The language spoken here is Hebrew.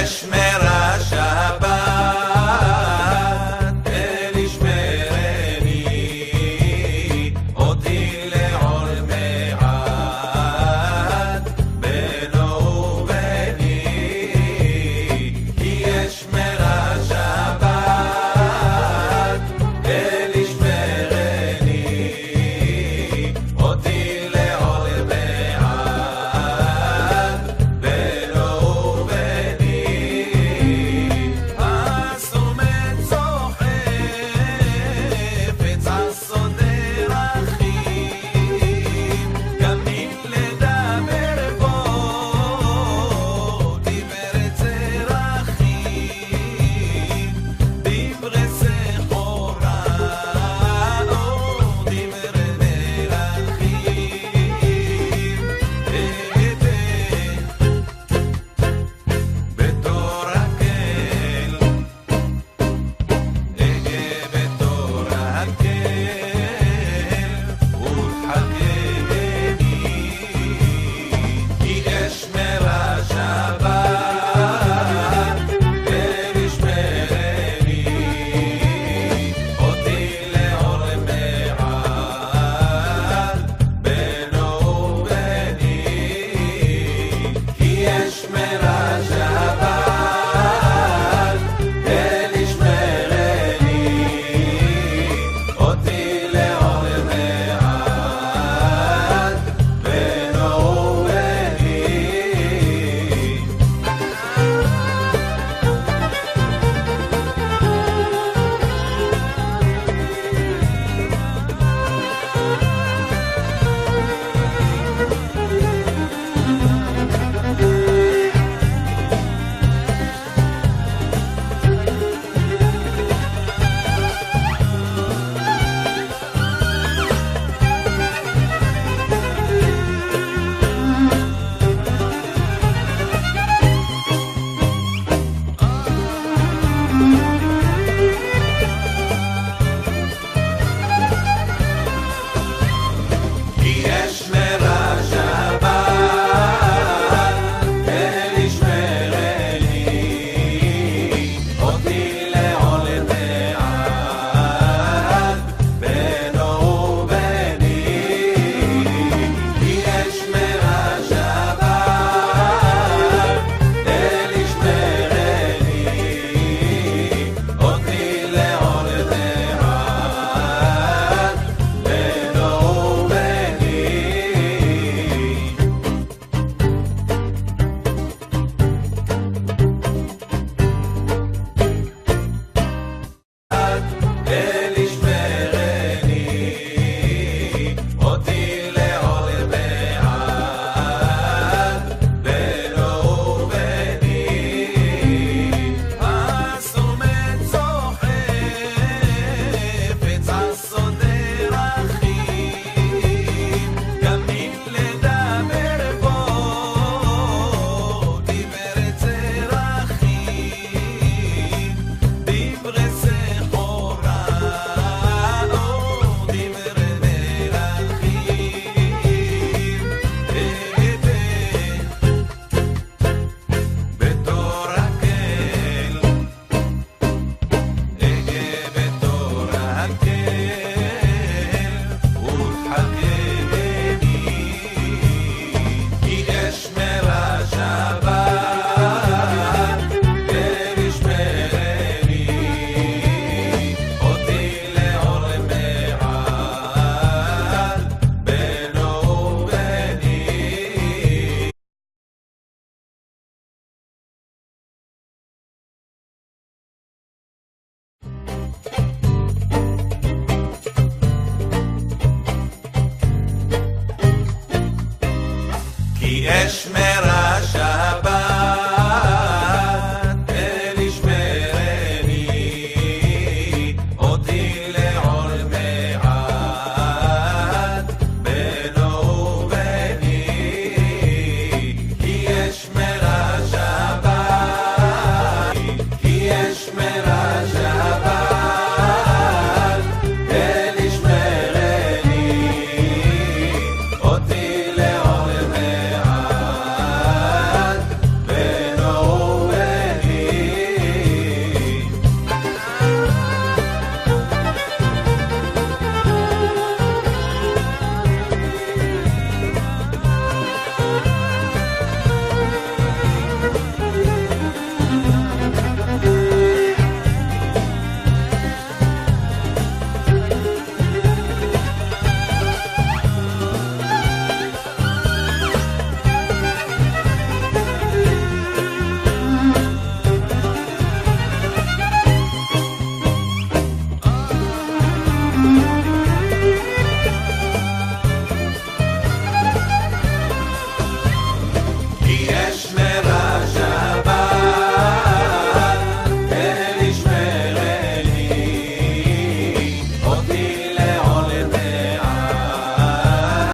אשמרה שבת, אל ישמרני, אותי לעול מעט, בינו וביני, כי אשמרה שבת, אל ישמרני, אותי לעול מעט, בינו וביני. הסומד צוחף, עץ השדה רכים, קמים לדבר בו, דברי צרכים, דברי סחורה, דברי מלכים, בתור הקל, בתור הקל, ותחכני, כי אשמרה שבת, אל ישמרני, אותי לעול מעט, בינו וביני, כי אשמרה שבת, אל ישמרני, אותי לעול מעט, בינו וביני. כי אשמרה שבת, אל ישמרני, אותי לעול מעט, בינו וביני, כי אשמרה שבת, אל ישמרני, אותי לעול מעט, בינו וביני. אל ישמרני, אותי לעול מעט, בינו וביני. הסומד צוחף, עץ השדה רכים, קמים לדבר בו, דברי צרכים, דברי סחורה, דברי מלכים, בתור הקל, בתור הקל, ותחכני, כי אשמרה שבת, אל ישמרני, אותי לעול מעט, בינו וביני. כי אשמרה